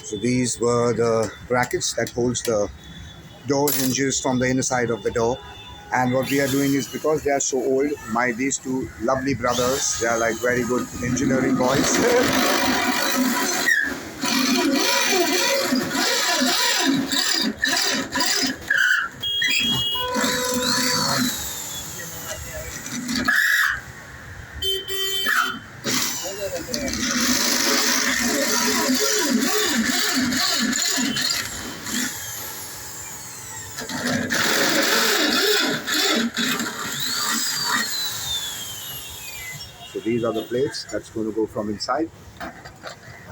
So these were the brackets that holds the door hinges from the inner side of the door. And what we are doing is, because they are so old, these two lovely brothers, they are like very good engineering boys. So these are the plates that's going to go from inside,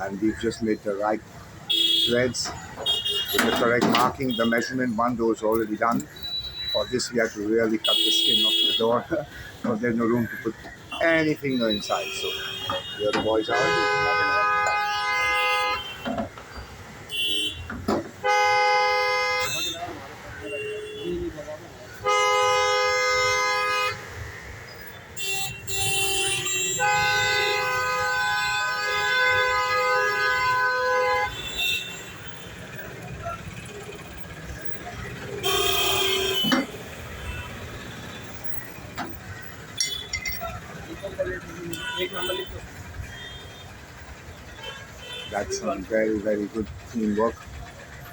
and we've just made the right threads with the correct marking. The measurement one door is already done. For this we have to really cut the skin off the door because there's no room to put anything inside. So here the boys are. That's some very, very good teamwork.